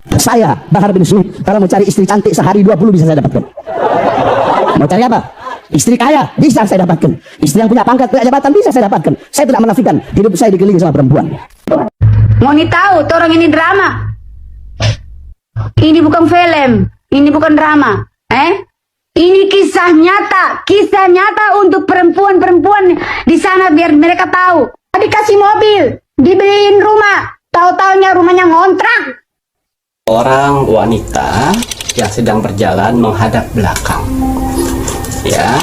Saya, Bahar bin Smith, kalau mau cari istri cantik sehari 20 bisa saya dapatkan. Mau cari apa? Istri kaya bisa saya dapatkan. Istri yang punya pangkat, punya jabatan bisa saya dapatkan. Saya tidak menafikan hidup saya dikelilingi sama perempuan. Mau nih tahu, orang ini drama. Ini bukan film, ini bukan drama. Ini kisah nyata untuk perempuan-perempuan di sana biar mereka tahu. Dikasih mobil, dibeliin rumah, tahu-taunya rumahnya ngontrak. Orang wanita yang sedang berjalan menghadap belakang, ya.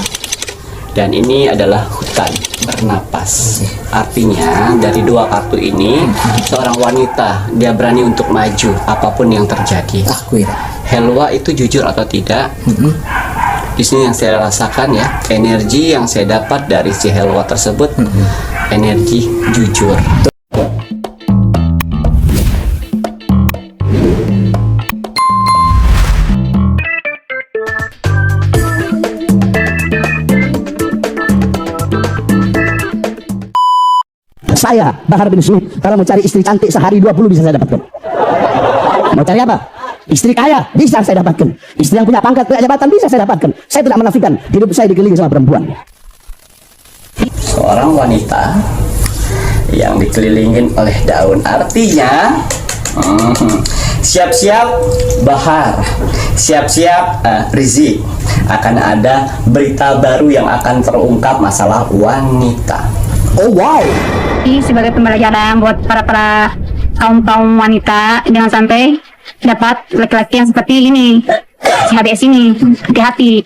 Dan ini adalah hutan bernapas. Artinya dari dua kartu ini, seorang wanita dia berani untuk maju apapun yang terjadi. Helwa itu jujur atau tidak? Di sini yang saya rasakan ya, energi yang saya dapat dari si Helwa tersebut, energi jujur. Saya, Bahar bin Smith, kalau mau cari istri cantik sehari 20 bisa saya dapatkan. Mau cari apa? Istri kaya bisa saya dapatkan. Istri yang punya pangkat, punya jabatan bisa saya dapatkan. Saya tidak menafikan hidup saya dikelilingi sama perempuan. Seorang wanita yang dikelilingin oleh daun, artinya siap-siap Bahar, siap-siap Rizik, akan ada berita baru yang akan terungkap masalah wanita. Oh wow. Ini sebagai pembelajaran buat para kaum wanita, jangan sampai dapat laki-laki yang seperti ini, si HBS ini. Hati-hati.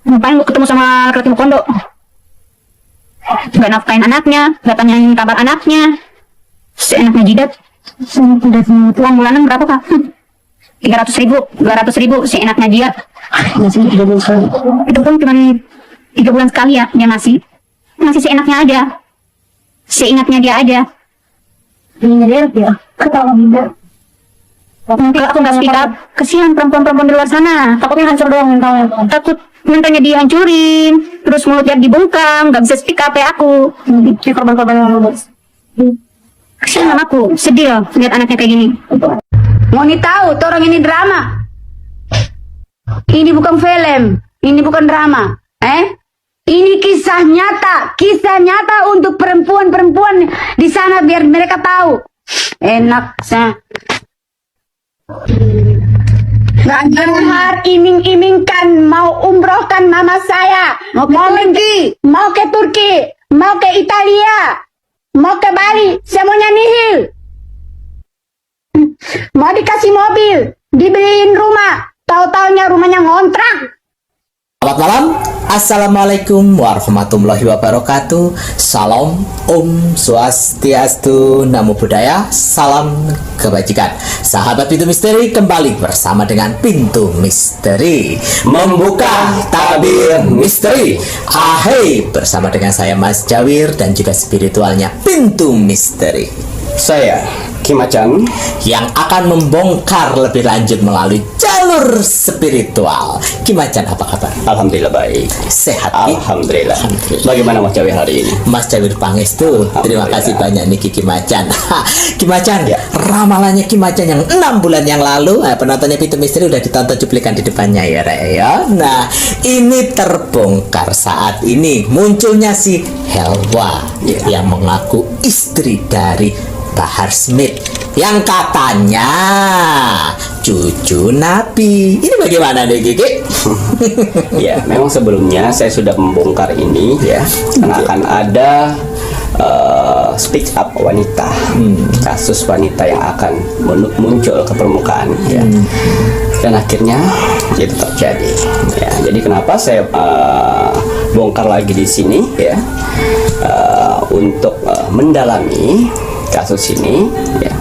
Ngapain lu ketemu sama laki-laki pondok? Gak nafkain anaknya, gak tanyain kabar anaknya. Seenaknya jidat. Uang bulanan berapa kak? 300.000, 200.000 seenaknya jidat. Itu pun cuma 3 bulan sekali ya dia ngasih seenaknya aja, seingatnya dia aja. Ini dia ketawa minder. Kalau aku nggak speak up, kesian perempuan-perempuan di luar sana. Takutnya hancur doang mentalnya. Takut mentalnya dihancurin, terus mulutnya dibungkam, nggak bisa speak up ya aku. Ini korban-korban yang lulus. Kesian aku, sedih lihat anaknya kayak gini. Mau nih tahu, orang ini drama. Ini bukan film, ini bukan drama. Ini kisah nyata untuk perempuan-perempuan di sana biar mereka tahu. Enak sih. Bahar iming-imingkan mau umrohkan mama saya, mau ke Turki, mau ke Italia, mau ke Bali, semuanya nihil. Mau dikasih mobil, dibeliin rumah, tahu-taunya rumahnya ngontrak. Selamat malam, Assalamualaikum warahmatullahi wabarakatuh. Salam, Om Swastiastu, Namo Buddhaya, salam kebajikan. Sahabat Pintu Misteri kembali bersama dengan Pintu Misteri, membuka tabir misteri. Ahai, bersama dengan saya Mas Jawir dan juga spiritualnya Pintu Misteri. Saya Ki Macan yang akan membongkar lebih lanjut melalui jalur spiritual. Ki Macan, apa kabar? alhamdulillah baik. Sehat, Ki? Alhamdulillah. Alhamdulillah. Bagaimana Mas Jawir hari ini? Mas Jawir Pangestu, terima kasih banyak nih Ki Macan. Ki Macan, Ya. ramalannya Ki Macan yang 6 bulan yang lalu, penontonnya Pintu Misteri udah ditonton cuplikan di depannya ya, Rek, ya. Nah, ini terbongkar saat ini munculnya si Helwa yang mengaku istri dari Bahar Smith yang katanya cucu Nabi. Ini bagaimana nih, Kiki? Ya, memang sebelumnya saya sudah membongkar ini ya, karena akan ada speak up wanita, kasus wanita yang akan muncul ke permukaan ya. Dan akhirnya itu terjadi ya. Jadi kenapa saya bongkar lagi di sini ya, untuk mendalami kasus ini ya,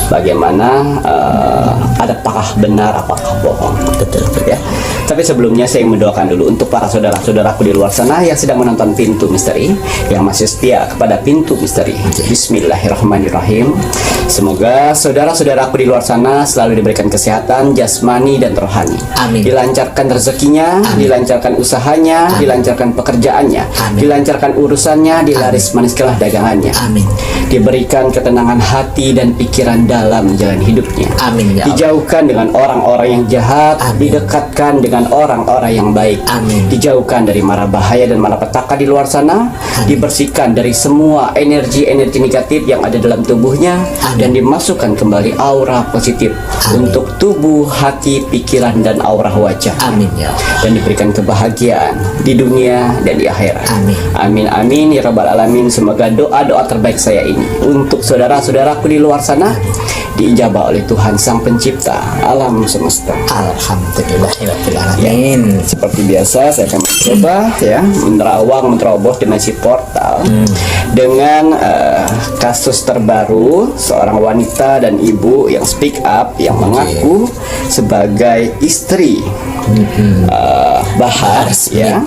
bagaimana adakah benar apakah bohong, betul ya. Tapi sebelumnya saya mendoakan dulu untuk para saudara-saudaraku di luar sana yang sedang menonton Pintu Misteri, yang masih setia kepada Pintu Misteri. Bismillahirrahmanirrahim. Semoga saudara-saudaraku di luar sana selalu diberikan kesehatan jasmani dan rohani. Amin. Dilancarkan rezekinya, dilancarkan usahanya, dilancarkan pekerjaannya, dilancarkan urusannya, dilaris maniskanlah dagangannya. Amin. Diberikan ketenangan hati dan pikiran dalam menjalani hidupnya. Amin ya Allah. Dijauhkan dengan orang-orang yang jahat, Amin. didekatkan dengan orang-orang yang baik. Amin. Dijauhkan dari mara bahaya dan malapetaka di luar sana, dibersihkan dari semua energi-energi negatif yang ada dalam tubuhnya, dan dimasukkan kembali aura positif untuk tubuh, hati, pikiran, dan aura wajah. Amin ya Allah. Dan diberikan kebahagiaan di dunia dan di akhirat. Amin. Amin amin ya rabbal alamin. Semoga doa-doa terbaik saya ini untuk saudara-saudaraku di luar sana diijabah oleh Tuhan Sang Pencipta alam semesta. Alhamdulillahirabbil alamin. Seperti biasa saya akan mencoba ya menerobos dimensi portal dengan kasus terbaru seorang wanita dan ibu yang speak up, yang mengaku sebagai istri Bahar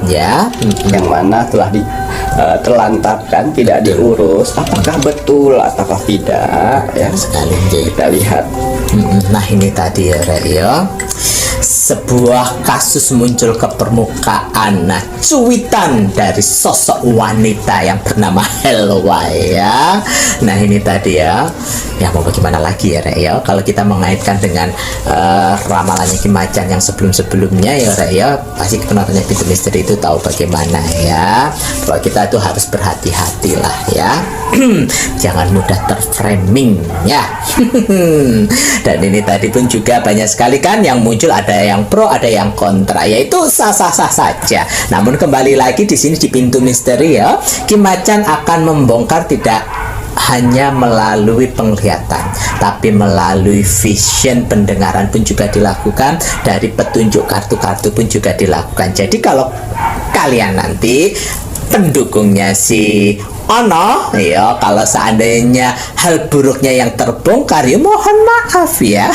ya, yang mana telah terlantarkan, tidak diurus. Apakah betul ataukah tidak ya? Sekali Kita lihat. Nah ini tadi ya Rek ya, sebuah kasus muncul ke permukaan. Nah, cuitan dari sosok wanita yang bernama Helwa ya. Nah ini tadi ya mau bagaimana lagi ya Rek ya, kalau kita mengaitkan dengan ramalannya Ki Macan yang sebelum-sebelumnya ya Rek ya, pasti penontonnya Pintu Misteri itu tahu bagaimana ya, bahwa kita itu harus berhati-hati lah ya. Jangan mudah terframing ya. Dan ini tadi pun juga banyak sekali kan yang muncul, ada yang pro, ada yang kontra, yaitu sah-sah saja. Namun kembali lagi di sini di Pintu Misteri ya, Ki Macan akan membongkar tidak hanya melalui penglihatan, tapi melalui vision, pendengaran pun juga dilakukan, dari petunjuk kartu-kartu pun juga dilakukan. Jadi kalau kalian nanti pendukungnya si Ono ya, kalau seandainya hal buruknya yang terbongkar, ya mohon maaf ya.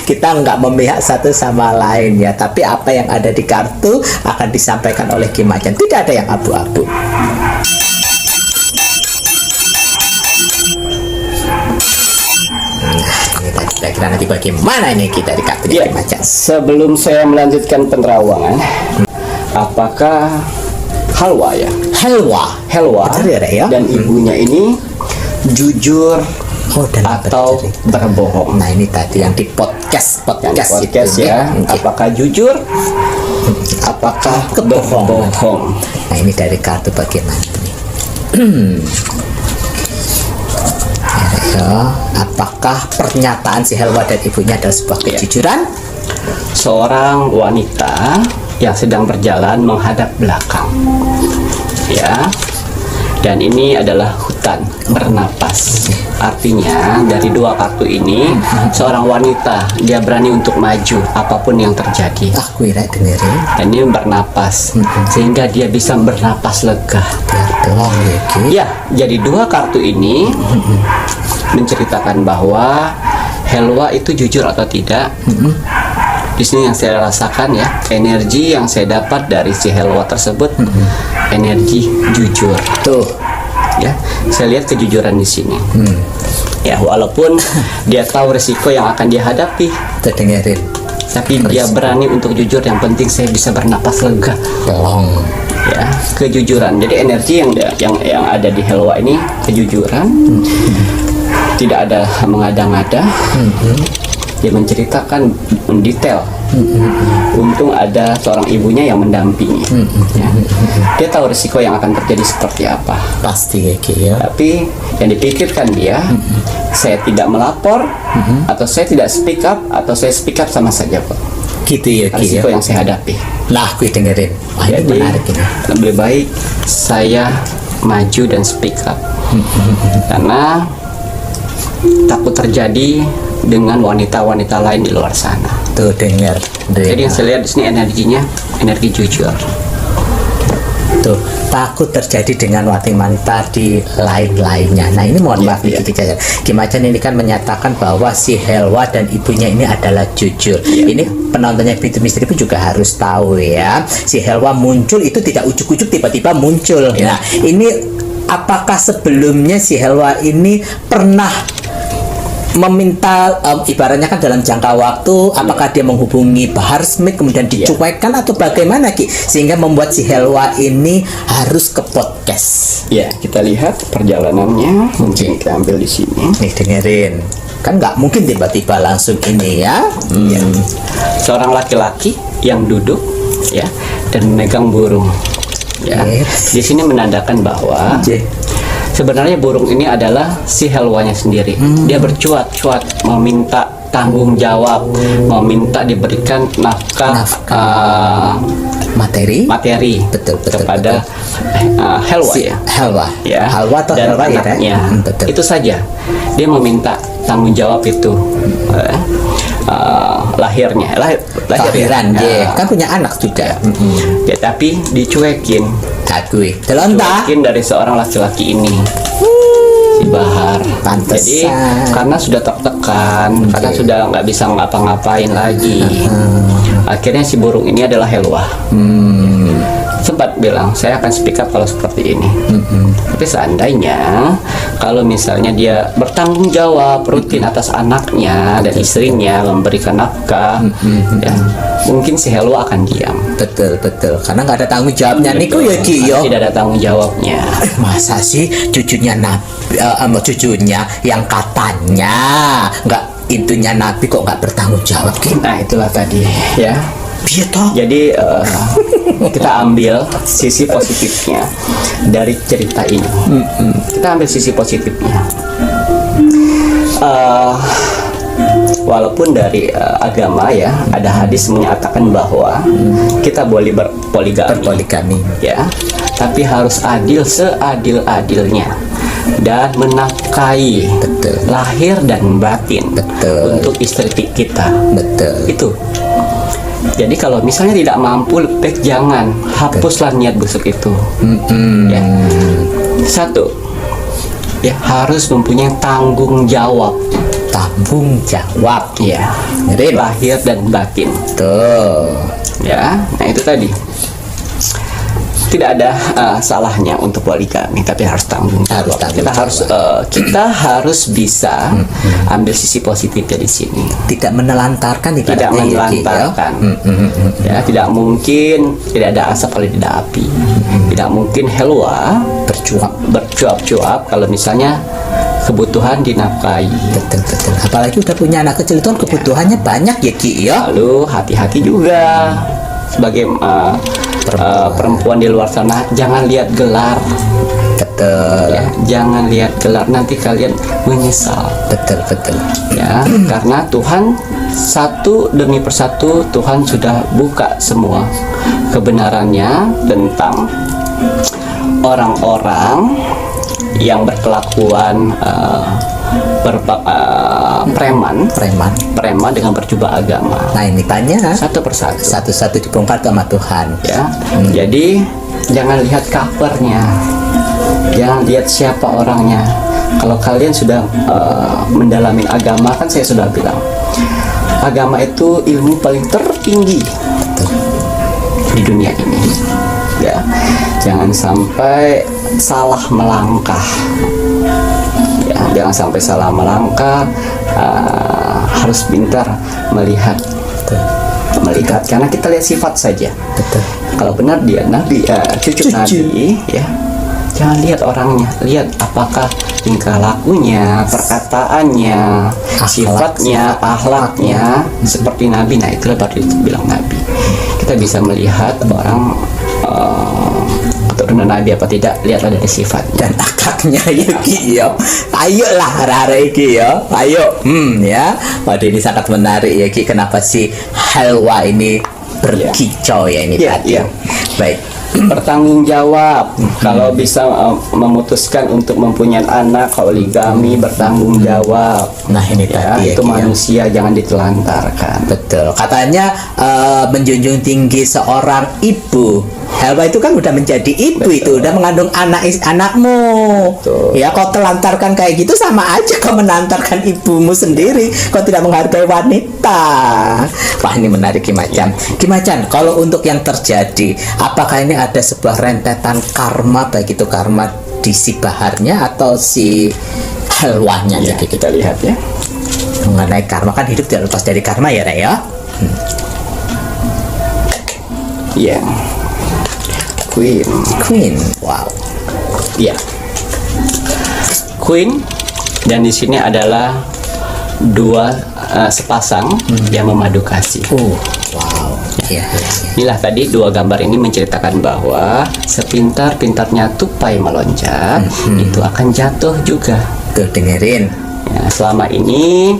Kita nggak memihak satu sama lain ya, tapi apa yang ada di kartu akan disampaikan oleh Ki Macan, tidak ada yang abu-abu. Kira-kira nanti bagaimana ini kita di kartu Ki Macan? Sebelum saya melanjutkan penerawangan, apakah Helwa ya? Helwa Betul ya, Rek, ya? dan ibunya ini jujur dan atau berbohong? Nah ini tadi yang di podcast itu ya. Apakah jujur? Apakah berbohong? Nah ini dari kartu bagaimana nih? Ya, apakah pernyataan si Helwa dan ibunya adalah sebuah kejujuran? Seorang wanita yang sedang berjalan menghadap belakang ya, dan ini adalah hutan bernapas. Artinya dari dua kartu ini, seorang wanita dia berani untuk maju apapun yang terjadi. Aku dengerin. Dan ini bernapas, sehingga dia bisa bernapas lega. Ya, jadi dua kartu ini menceritakan bahwa Helwa itu jujur atau tidak. Di sini yang saya rasakan ya, energi yang saya dapat dari si Helwa tersebut, energi jujur. Tuh, ya, saya lihat kejujuran di sini. Ya, walaupun dia tahu resiko yang akan dia hadapi, terdengarin, tapi dia berani untuk jujur. Yang penting saya bisa bernapas lega. Ya, kejujuran. Jadi energi yang ada di Helwa ini kejujuran, tidak ada mengada-ngada. Dia menceritakan mendetail. Untung ada seorang ibunya yang mendampingi. Ya. Dia tahu risiko yang akan terjadi seperti apa. Pasti ya. Tapi yang dipikirkan dia, saya tidak melapor, atau saya tidak speak up, atau saya speak up sama saja kok. Gitu ya. Risiko yang saya hadapi. Nah, aku dengerin. Wah, ini menarik ini. Lebih baik saya maju dan speak up. Karena takut terjadi dengan wanita-wanita lain di luar sana. Tuh dengar. Jadi yang saya lihat di sini energinya energi jujur. Tuh, takut terjadi dengan wanita di lain-lainnya. Nah ini mohon maaf Ki Macan ini kan menyatakan bahwa si Helwa dan ibunya ini adalah jujur. Ini penontonnya Pintu Misteri pun juga harus tahu ya. Si Helwa muncul itu tidak ujuk-ujuk tiba-tiba muncul. Nah ini apakah sebelumnya si Helwa ini pernah meminta ibaratnya kan dalam jangka waktu, apakah dia menghubungi Bahar Smith kemudian dicuekkan atau bagaimana Ki sehingga membuat si Helwa ini harus ke podcast? Ya, kita lihat perjalanannya. Mungkin kita ambil di sini. Nih dengerin, kan nggak mungkin tiba-tiba langsung ini ya. Ya. Seorang laki-laki yang duduk ya dan memegang burung. Ya. Di sini menandakan bahwa sebenarnya burung ini adalah si Helwanya sendiri. Dia bercuat-cuat meminta tanggung jawab, meminta diberikan nafkah, materi betul, kepada Helwa si ya. Helwa atau dan Helwa ya, anaknya. betul. Itu saja. Dia meminta tanggung jawab itu. Lahiran dia kan punya anak juga. Ya, tapi dicuekin Dicuekin dari seorang laki-laki ini, si Bahar. Pantesan. Jadi karena sudah tertekan, karena sudah nggak bisa ngapa-ngapain lagi, akhirnya si burung ini adalah Helwa. Sempat bilang saya akan speak up kalau seperti ini. Tapi seandainya kalau misalnya dia bertanggung jawab rutin atas anaknya dan istrinya, memberikan nafkah, ya, mungkin si Helwa akan diam. Betul karena nggak ada tanggung jawabnya Niku ya Ki yo. Tidak ada tanggung jawabnya. Masa sih cucunya Nabi cucunya yang katanya nggak intunya Nabi kok nggak bertanggung jawab Ki? Nah itulah tadi ya. Jadi kita ambil sisi positifnya dari cerita ini. Kita ambil sisi positifnya. Walaupun dari agama ya ada hadis menyatakan bahwa kita boleh berpoligami, ya, tapi harus adil seadil-adilnya dan menafkahi lahir dan batin untuk istri kita. Itu. Jadi kalau misalnya tidak mampu, lebih baik jangan, hapuslah niat busuk itu. Ya. Satu, ya harus mempunyai tanggung jawab. Ya, lahir dan batin. Ya, nah itu tadi. Tidak ada salahnya untuk poligami, tapi harus tanggung jawab. Kita harus bisa ambil sisi positifnya di sini. Tidak menelantarkan, ya, tidak mungkin tidak ada asap kalau tidak api. Tidak mungkin Helwa bercuap-cuap kalau misalnya kebutuhan dinafkahi. Betul. Apalagi udah punya anak kecil itu kebutuhannya banyak ya Ki ya. Lalu hati-hati juga sebagai perempuan di luar sana, jangan lihat gelar. Ya, jangan lihat gelar, nanti kalian menyesal. Betul. Ya, karena Tuhan satu demi persatu Tuhan sudah buka semua kebenarannya tentang orang-orang yang berkelakuan preman dengan berjubah agama. Nah ini tanya satu-persatu dibongkar sama Tuhan ya. Jadi jangan lihat covernya, jangan lihat siapa orangnya. Kalau kalian sudah mendalami agama, kan saya sudah bilang agama itu ilmu paling tertinggi di dunia ini ya. Jangan sampai salah melangkah ya, jangan sampai salah melangkah. Harus pintar melihat karena kita lihat sifat saja. Kalau benar dia nabi, cucu nabi ya, jangan lihat orangnya, lihat apakah tingkah lakunya, perkataannya, sifatnya, akhlaknya seperti nabi. Nah itulah baru dibilang nabi. Kita bisa melihat orang keturunan nabi apa tidak, lihatlah dari sifat dan akhlaknya ya Ki ya. Ayolah rare Ki ya, ayo ya. Waduh ini sangat menarik ya Ki, kenapa si Helwa ini berkicau ya ini tadi. Baik, bertanggung jawab. Kalau bisa memutuskan untuk mempunyai anak, poligami, bertanggung jawab. Nah ini ya, tadi itu ya, manusia jangan ditelantarkan. Betul. Katanya menjunjung tinggi seorang ibu. Helwa itu kan udah menjadi ibu, itu udah mengandung anakmu. Ya kau telantarkan kayak gitu sama aja kau menantarkan ibumu sendiri. Kau tidak menghargai wanita. Wah ini menarik Ki Macan. Ki Macan, kalau untuk yang terjadi, apakah ini ada sebuah rentetan karma, baik itu karma di si Baharnya atau si Helwanya? Ya, kita lihat ya. mengenai karma, kan hidup tidak lepas dari karma ya Rek ya. Ya. Queen. Queen, wow. Ya. Queen, dan di sini adalah dua sepasang yang memadu kasih. Wow. Ya. Inilah tadi dua gambar ini menceritakan bahwa sepintar-pintarnya tupai meloncat, itu akan jatuh juga. Tuh dengerin. Ya, selama ini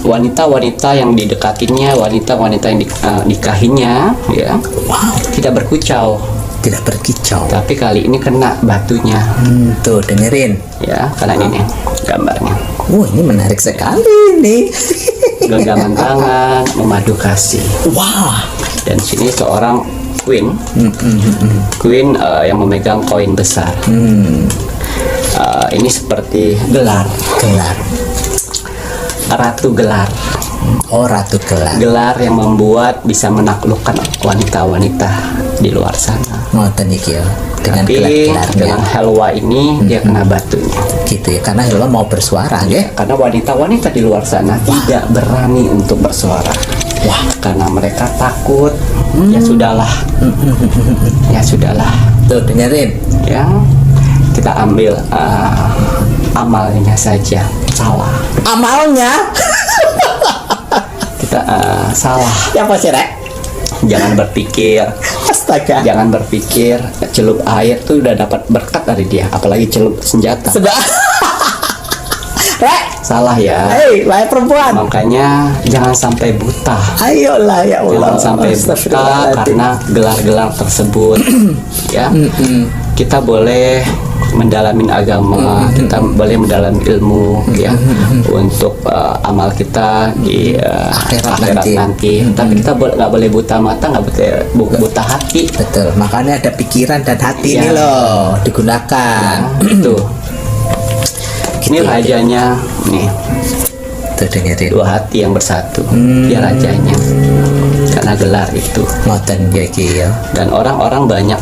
wanita-wanita yang didekatinya, wanita-wanita yang nikahinya, ya, tidak berkucau, tidak berkicau. tapi kali ini kena batunya. Tuh dengerin. Ya, karena ini nih gambarnya. Ini menarik sekali nih. Genggaman tangan, memadu kasih. Wah. Dan sini seorang queen, queen yang memegang koin besar. Ini seperti gelar, ratu gelar. Oh, ratu gelar. Gelar yang membuat bisa menaklukkan wanita-wanita di luar sana. Ngoten iki ya. Dengan Tapi gelar-gelarnya. dengan Helwa ini dia kena batunya. Gitu ya, karena Helwa mau bersuara ya. Karena wanita-wanita di luar sana tidak berani untuk bersuara. Karena mereka takut. Ya sudahlah. Ya sudahlah. Tuh dengerin. Ya, kita ambil amalnya saja. Salah. Amalnya. Kita salah. Ya apa sih Rek? Jangan berpikir. Astaga. Jangan berpikir celup air tuh udah dapat berkat dari dia, apalagi celup senjata. Sudah. Rek. Salah ya. Hei, wahai perempuan. Makanya jangan sampai buta. Ayolah ya Allah. Jangan sampai buta Astagfirullahaladzim. karena gelar-gelar tersebut. Ya. Kita boleh mendalamin agama, kita boleh mendalami ilmu, ya, untuk amal kita di akhirat nanti. Tapi kita nggak boleh buta mata, nggak boleh buta hati. Betul. Makanya ada pikiran dan hati ini loh digunakan. Itu. Ini rajanya, nih. Tuh dengerin. Dua hati yang bersatu. Dia rajanya. Karena gelar itu. Ngoten ya Ki ya. Dan orang-orang banyak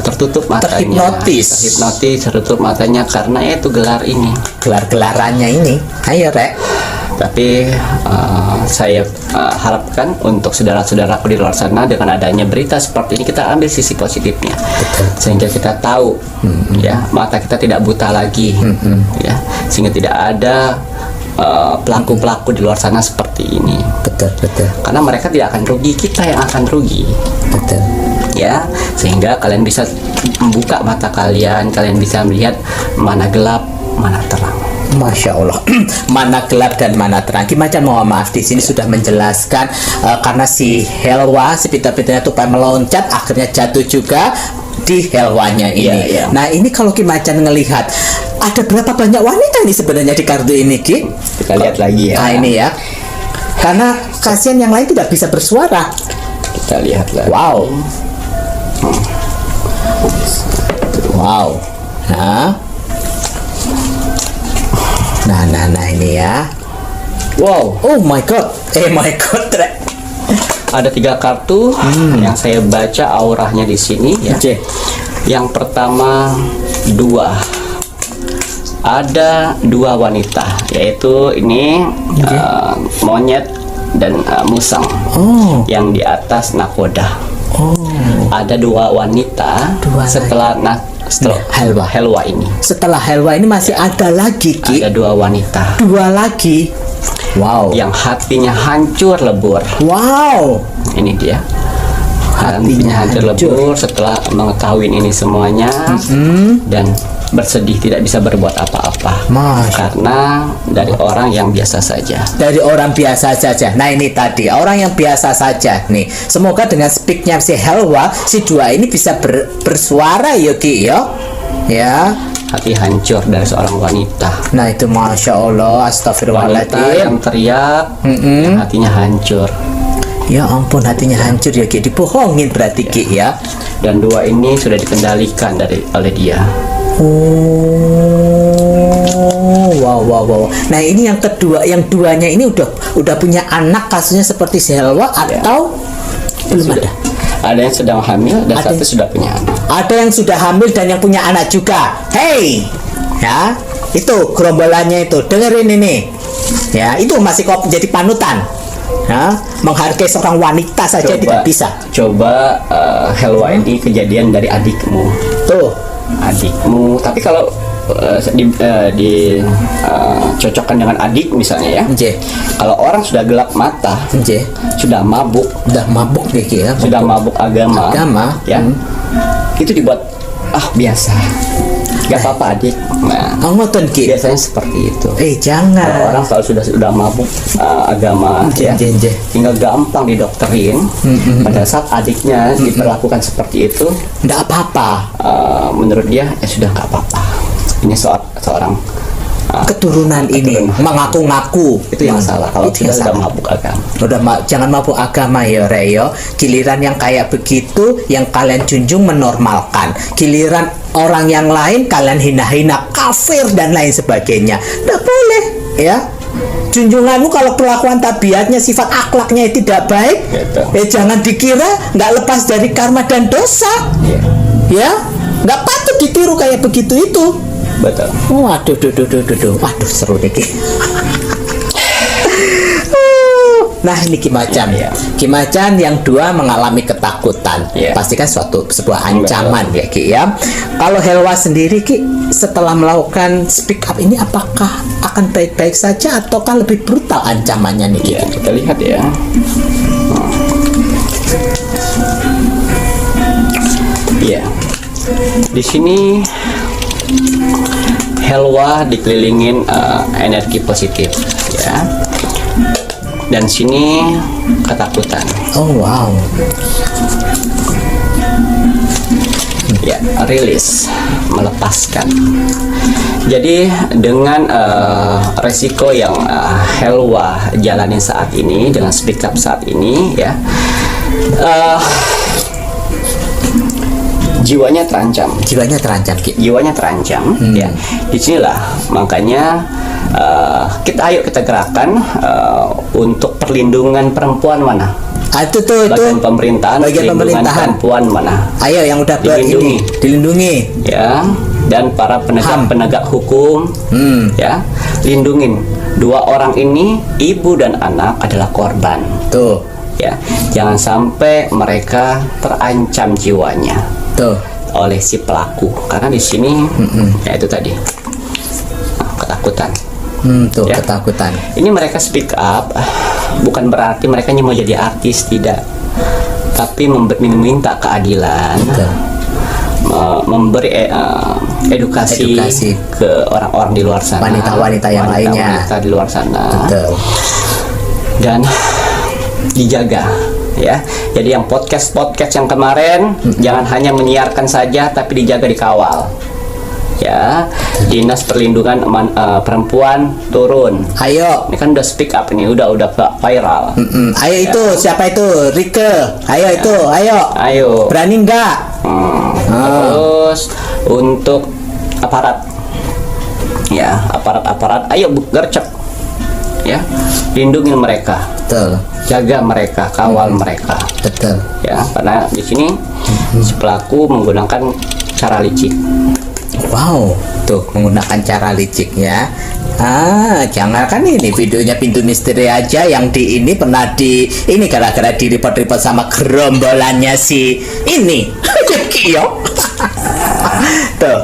tertutup matanya. Terhipnotis, tertutup matanya karena itu gelar ini. Gelar-gelarannya ini. Ayo Rek. Tapi saya harapkan untuk saudara-saudaraku di luar sana, dengan adanya berita seperti ini kita ambil sisi positifnya. Sehingga kita tahu, ya, mata kita tidak buta lagi, ya, sehingga tidak ada pelaku-pelaku di luar sana seperti ini. Betul. Karena mereka tidak akan rugi, kita yang akan rugi. Betul. Ya, sehingga kalian bisa membuka mata kalian bisa melihat mana gelap, mana terang. Masya Allah. Mana gelap dan mana terang. Gimana mohon maaf di sini sudah menjelaskan karena si Helwa, si pintar-pintarnya tupai meloncat, akhirnya jatuh juga di Helwanya ini. Iya. Nah ini kalau Ki Macan ngelihat ada berapa banyak wanita ini sebenarnya di kartu ini Ki? Kita lihat lagi ya. Nah ini ya. Karena kasihan yang lain tidak bisa bersuara. Kita lihat lagi. Wow. Wow. Nah ini ya. Wow, Oh my god. My god. Rek. ada 3 kartu yang saya baca auranya di sini ya. Yang pertama 2. Ada 2 wanita, yaitu ini monyet dan musang. Yang di atas nakoda. Ada 2 wanita setelah Helwa ini. Setelah Helwa ini masih ada lagi Ki. Ada 2 wanita. 2 lagi. Wow. Yang hatinya hancur lebur. Wow. Ini dia. Hatinya hancur lebur setelah mengetahui ini semuanya dan bersedih tidak bisa berbuat apa-apa karena dari orang yang biasa saja. Dari orang biasa saja. Nah ini tadi orang yang biasa saja nih. Semoga dengan speaknya si Helwa, si 2 ini bisa bersuara ya Ki ya. Ya. Hati hancur dari seorang wanita. Nah itu Masya Allah. Astagfirullahaladzim. Wanita yang teriak, yang hatinya hancur. Ya ampun, hatinya hancur ya Ki. Dibohongin berarti Ki ya. Dan 2 ini sudah dikendalikan oleh dia. Wow. Nah ini yang kedua, yang 2-nya ini udah punya anak, kasusnya seperti si Helwa atau belum ada? Ada yang sedang hamil dan satu sudah punya anak. Ada yang sudah hamil dan yang punya anak juga. Hey, ya itu gerombolannya itu. Dengerin ini. Ya, itu masih kok jadi panutan. Ya, menghargai seorang wanita saja tidak bisa. Coba Helwa ini kejadian dari adikmu. Tuh, Adikmu. Tapi kalau cocokkan dengan adik misalnya ya. Nggih. Kalau orang sudah gelap mata, nggih. sudah mabuk, Udah mabuk nih Ki, ya. sudah mabuk agama, ya, itu dibuat biasa, gak apa-apa adik. Nah, Oh, ngoten Ki. biasanya seperti itu. Kalau Jangan. orang kalau sudah mabuk agama, ya, Nggih. tinggal gampang didokterin. Pada saat adiknya diperlakukan seperti itu, Nggak apa-apa. menurut dia sudah nggak apa-apa. Ini seorang Keturunan ini mengaku-ngaku itu yang salah. Kalau Itu yang sudah salah. mabuk agama. Jangan mabuk agama ya Reyo. Giliran yang kayak begitu yang kalian junjung menormalkan. Giliran orang yang lain kalian hina-hina, kafir dan lain sebagainya. Nggak boleh ya. Junjunganmu kalau kelakuan tabiatnya, sifat akhlaknya tidak baik, Gitu. jangan dikira nggak lepas dari karma dan dosa. Iya, Ya, nggak patut ditiru kayak begitu itu. betul. Waduh, waduh seru nih Ki. Nah ini Ki Macan, Iya. Ki Macan yang dua mengalami ketakutan, Iya. pastikan sebuah ancaman ya Ki ya. Kalau Helwa sendiri Ki, setelah melakukan speak up ini, apakah akan baik-baik saja ataukah lebih brutal ancamannya nih Ki? Ya, kita lihat ya. Iya. Di sini Helwa dikelilingin energi positif, ya. Dan sini ketakutan. Oh wow. Ya, rilis, melepaskan. Jadi dengan resiko yang Helwa jalani saat ini, dengan speak up saat ini, ya, jiwanya terancam. Jiwanya terancam Ki. Jiwanya terancam, ya. Disinilah makanya ayo kita gerakan untuk perlindungan perempuan mana? Itu tuh Bagian pemerintahan, bagian perlindungan pemerintahan. perempuan mana? Ayo yang udah Dilindungi. dilindungi. Ya, dan para penegak hukum, ya, lindungin. Dua orang ini, ibu dan anak, adalah korban. Tuh, Ya, jangan sampai mereka terancam jiwanya tuh. oleh si pelaku, karena di sini ya itu tadi ketakutan. Tuh Ya. ketakutan. Ini mereka speak up bukan berarti mereka hanya mau jadi artis, tidak, tapi meminta keadilan, Betul. memberi edukasi ke orang-orang di luar sana, Wanita-wanita yang lainnya. wanita di luar sana, Betul. dan dijaga, ya. Jadi yang podcast yang kemarin jangan hanya menyiarkan saja, tapi dijaga, dikawal, ya. Dinas Perlindungan Perempuan turun. Ayo. Ini kan udah speak up nih, udah viral. Ayo itu siapa itu? Rike. Ayo itu, Ayo. Berani nggak? Terus untuk aparat, ya, aparat, ayo gercep, ya, lindungin mereka, Betul. jaga mereka, kawal mereka, Betul. ya, karena di sini si pelaku menggunakan cara licik. Wow, tuh menggunakan cara licik ya. Jangan kan ini videonya Pintu Misteri aja yang di ini pernah ini gara-gara di report sama gerombolannya si ini. Kio. Tuh.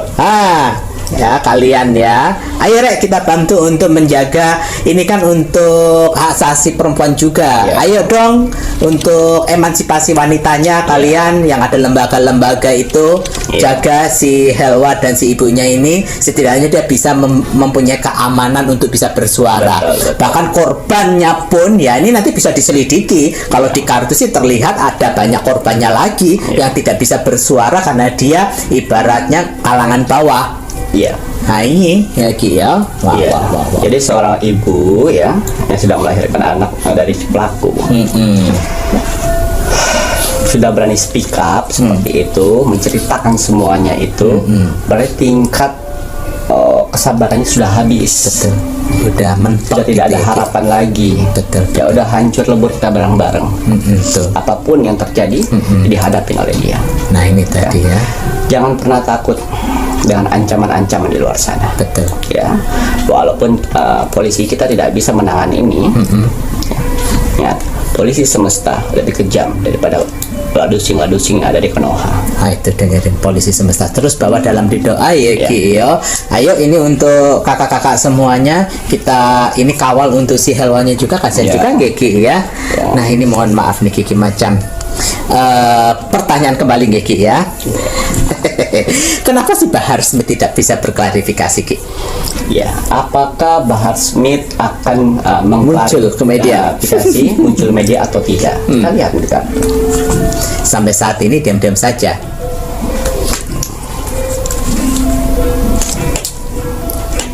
Ya kalian ya. Ayo Rek, kita bantu untuk menjaga ini, kan untuk hak asasi perempuan juga. Ya. Ayo dong untuk emansipasi wanitanya kalian yang ada lembaga-lembaga itu. Ya. Jaga si Helwa dan si ibunya ini, setidaknya dia bisa mempunyai keamanan untuk bisa bersuara. Betul. Bahkan korbannya pun ya ini nanti bisa diselidiki. Kalau di kartu sih terlihat ada banyak korbannya lagi yang tidak bisa bersuara karena dia ibaratnya kalangan bawah. Iya. Nah ini ya Ki ya. Wah, Iya. wah. Jadi seorang ibu, ya, yang sedang melahirkan anak dari si pelaku, sudah berani speak up seperti itu, menceritakan semuanya itu, berarti tingkat kesabarannya sudah habis. Betul. Udah mentok Sudah tidak ada gitu ya, Ki. harapan lagi. Betul. Ya udah hancur lebur kita bareng-bareng. Betul. Apapun yang terjadi dihadapin oleh dia. Nah ini tadi ya. Jangan pernah takut dengan ancaman-ancaman di luar sana. Betul. Ya, walaupun polisi kita tidak bisa menangani ini. Ya, polisi semesta lebih kejam daripada ladusing-ladusing yang ada di Konoha. Nah, itu dengerin polisi semesta. Terus bawa dalam di doa ya, Ya. Ki yo. Ayo ini untuk kakak-kakak semuanya, kita ini kawal untuk si hewannya juga, kasihan Ya. juga nggih, Ki ya. Ya. Nah, ini mohon maaf nih Ki macam pertanyaan kembali nggih, Ki ya. Kenapa sih Bahar Smith tidak bisa berklarifikasi, Ki? Ya, apakah Bahar Smith akan Muncul ke media. aplikasi muncul media atau tidak? Kita lihat di kartu. Sampai saat ini diam-diam saja.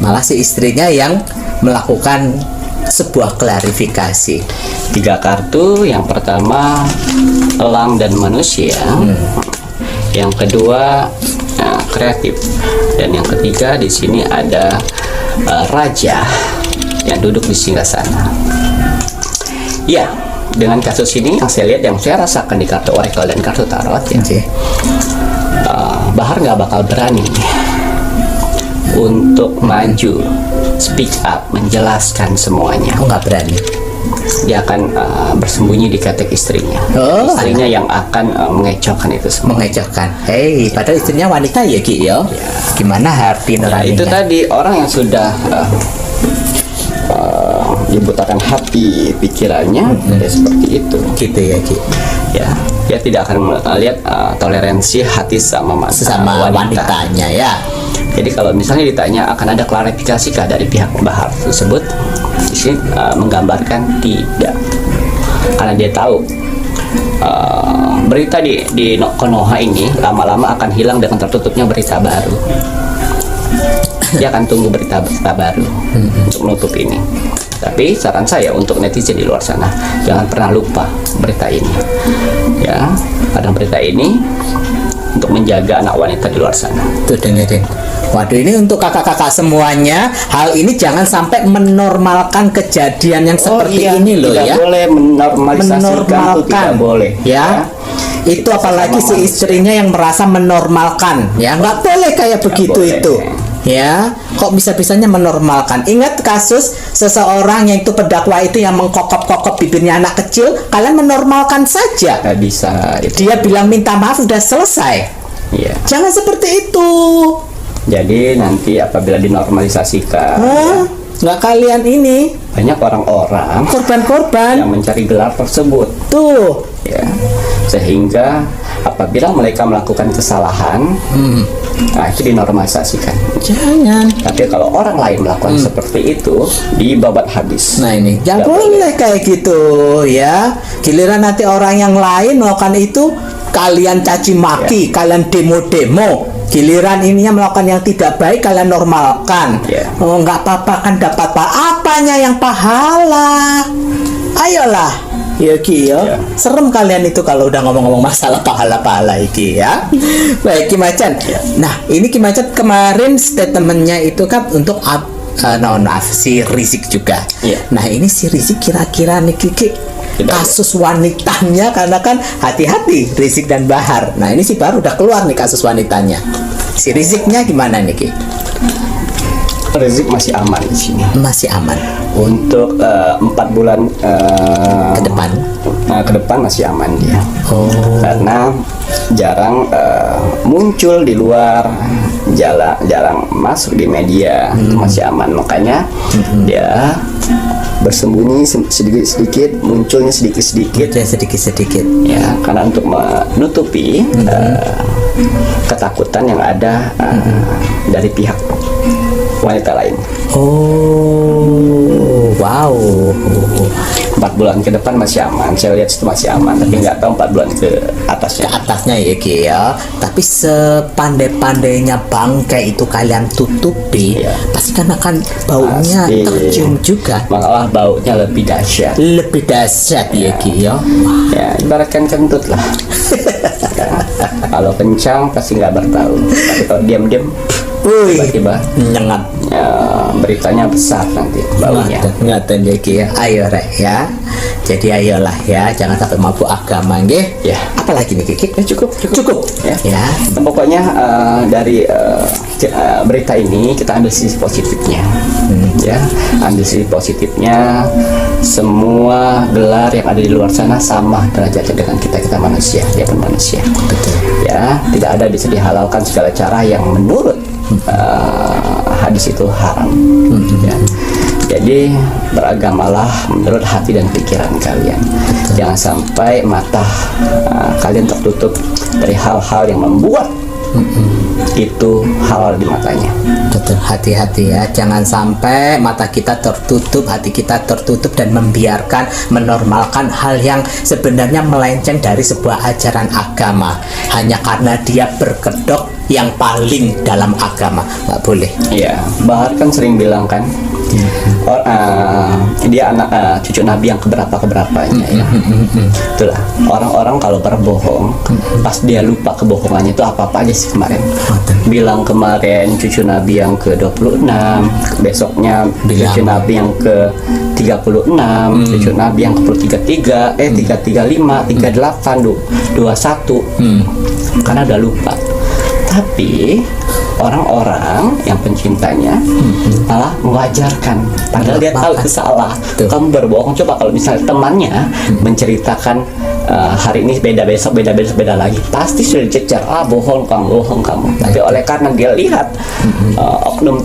Malah si istrinya yang melakukan sebuah klarifikasi. 3 kartu. Yang pertama elang dan manusia. Yang kedua kreatif, dan yang ketiga di sini ada raja yang duduk di singgasana. Ya, dengan kasus ini yang saya lihat, yang saya rasakan di kartu oracle dan kartu tarot ya, Oke. Bahar nggak bakal berani untuk maju, speak up, menjelaskan semuanya. Aku nggak berani. Dia akan bersembunyi di ketek istrinya. Oh, Istrinya yang akan mengecohkan itu semua. Mengecohkan. Hei, padahal istrinya wanita ya, Ki yo. Gimana hati Nah, nuraninya? itu tadi orang yang sudah dibutakan hati pikirannya, ya seperti itu. Gitu ya, Ki. Ya, dia tidak akan melihat toleransi hati sama Sesama wanitanya ya. Jadi kalau misalnya ditanya akan ada klarifikasi dari pihak Bahar tersebut, di sini menggambarkan tidak, karena dia tahu berita di Konoha ini lama-lama akan hilang dengan tertutupnya berita baru. Dia akan tunggu berita baru untuk menutup ini. Tapi saran saya untuk netizen di luar sana, jangan pernah lupa berita ini. Ya, ada berita ini untuk menjaga anak wanita di luar sana. Tuh dengerin. Waduh, ini untuk kakak-kakak semuanya, hal ini jangan sampai menormalkan kejadian yang seperti ini loh tidak ya. boleh menormalisasikan, itu tidak boleh. Ya. Itu apalagi si istrinya yang merasa menormalkan ya, nggak boleh kayak begitu boleh. itu ya. Kok bisa-bisanya menormalkan? Ingat kasus seseorang yang itu pendakwa itu yang mengkokop-kokop bibirnya anak kecil, kalian menormalkan saja. Nggak bisa itu. Dia bilang minta maaf udah selesai. Iya. Jangan seperti itu. Jadi nanti apabila dinormalisasikan, Hah? Nggak kalian ini banyak orang-orang korban-korban yang mencari gelar tersebut, tuh. ya, sehingga apabila mereka melakukan kesalahan, nah itu dinormalisasikan. Jangan. Tapi kalau orang lain melakukan seperti itu, dibabat habis. Nah ini jangan Nggak boleh kayak gitu ya. Giliran nanti orang yang lain melakukan itu, kalian caci maki, kalian demo-demo. Giliran ininya melakukan yang tidak baik, kalian normalkan. Ya. Oh nggak apa-apa kan, dapat apanya yang pahala. Ayolah. Ya Ki ya. Ya. Serem kalian itu kalau udah ngomong-ngomong masalah pahala-pahala iki ya. Baik Ki Macan. Nah, ini Ki Macan kemarin statementnya itu kan untuk maaf si Rizik juga. Iya. Nah, ini si Rizik kira-kira nih Kiki kasus wanitanya, karena kan hati-hati Rizik dan Bahar. Nah, ini si Bahar udah keluar nih kasus wanitanya. Si Riziknya gimana nih Ki? Rizik masih aman di sini. Masih aman Untuk 4 bulan ke depan. ke depan masih aman dia. Oh. Karena jarang muncul di luar, jarang masuk di media, itu masih aman. Makanya dia bersembunyi sedikit-sedikit, munculnya sedikit-sedikit, Udah sedikit-sedikit. ya, karena untuk menutupi ketakutan yang ada dari pihak wanita lain. Oh, wow. 4 bulan ke depan masih aman, saya lihat itu masih aman, tapi nggak tahu 4 bulan ke atasnya. Ke atasnya ya Ki ya. Tapi sepandai-pandainya bangkai itu kalian tutupi, Iya. pasti kan akan baunya Pasti. tercium juga. Malah baunya lebih dahsyat. Lebih dahsyat ya Ki ya. Ya, ibaratkan kentut lah. Ya, kalau kencang pasti nggak bertahu, tapi kalau diam-diam tiba-tiba nyengat. Beritanya besar nanti baunya. Ngaten ya Ki ya. Ayo rek ya. Jadi ayolah ya, jangan sampai mabuk agama nggih. Ya. Apalagi nih Ki? Cukup. Ya. Ya. Pokoknya dari berita ini kita ambil sisi positifnya, ya, ambil sisi positifnya. Semua gelar yang ada di luar sana sama derajatnya dengan kita manusia, dia pun manusia. Betul. Ya, tidak ada bisa dihalalkan segala cara yang menurut hadis itu haram. Ya. Jadi beragamalah menurut hati dan pikiran kalian. Jangan sampai mata kalian tertutup dari hal-hal yang membuat itu halal di matanya. Betul, hati-hati ya. Jangan sampai mata kita tertutup, hati kita tertutup dan membiarkan, menormalkan hal yang sebenarnya melenceng dari sebuah ajaran agama hanya karena dia berkedok yang paling dalam agama. Nggak boleh. Iya, Bahar kan sering bilang kan, dia anak cucu Nabi yang keberapanya ya. Itulah orang-orang kalau berbohong, pas dia lupa kebohongannya itu apa-apa aja sih kemarin. Bilang kemarin cucu Nabi yang ke-26, besoknya cucu Nabi yang ke-36, cucu Nabi yang ke-33, 335, 38, 21. Karena udah lupa. Tapi orang-orang yang pencintanya malah mewajarkan, padahal dia tahu itu salah. Kamu berbohong. Coba kalau misalnya temannya menceritakan hari ini beda, besok beda lagi, pasti sudah dicecar, bohong kamu. Tapi oleh karena dia lihat oknum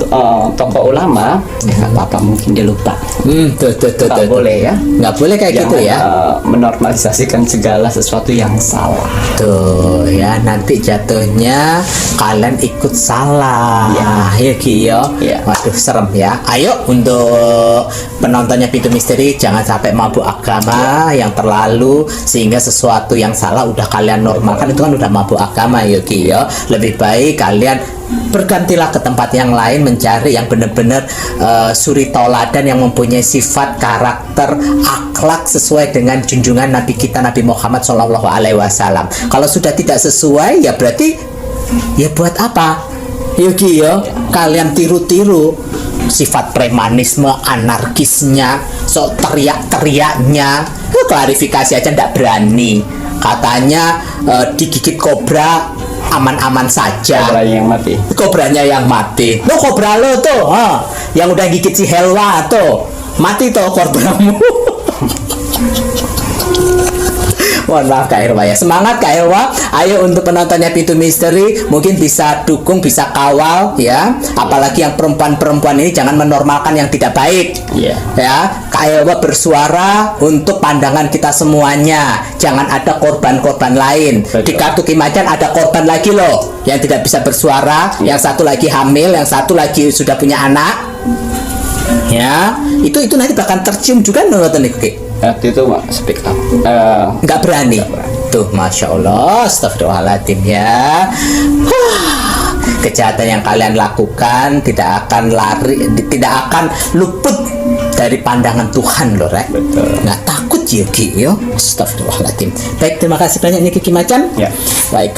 tokoh ulama, nggak apa-apa, mungkin dia lupa. Nggak boleh ya, nggak boleh kayak gitu ya, menormalisasikan segala sesuatu yang salah. Tuh ya, nanti jatuhnya kalian ikut salah ya Ki ya. Waduh, serem ya. Ayo untuk penontonnya Pintu Misteri, jangan sampai mabuk agama yang terlalu sehingga sesuatu yang salah udah kalian normalkan, itu kan udah mabuk agama ya Ki ya. Lebih baik kalian bergantilah ke tempat yang lain, mencari yang benar-benar suri tauladan yang mempunyai sifat, karakter, akhlak sesuai dengan junjungan Nabi kita Nabi Muhammad SAW. Kalau sudah tidak sesuai ya berarti ya buat apa? Yuki ya, kalian tiru-tiru sifat premanisme, anarkisnya, so teriak-teriaknya. Klarifikasi aja ndak berani. Katanya digigit kobra aman-aman saja. Kobranya yang mati. Lo kobra lo tuh, yang udah gigit si Helwa tuh, mati tuh kobramu. Mohon maaf Kak Helwa ya. Semangat Kak Helwa. Ayo untuk penontonnya Pintu Misteri, mungkin bisa dukung, bisa kawal ya. Apalagi yang perempuan-perempuan ini jangan menormalkan yang tidak baik. Ya, Kak Helwa bersuara untuk pandangan kita semuanya. Jangan ada korban-korban lain. Di kartu Kimacan ada korban lagi loh yang tidak bisa bersuara. Yang satu lagi hamil, yang satu lagi sudah punya anak. Ya, itu nanti bahkan tercium juga nonton nih. Waktu itu speak up, nggak berani. Tuh, masya Allah, astagfirullahaladzim ya. Kejahatan yang kalian lakukan tidak akan luput dari pandangan Tuhan loh, Rek. Nggak takut ya Ki, yo. Astagfirullahaladzim. Baik, terima kasih banyak nih Ki Macan. Ya. Baik.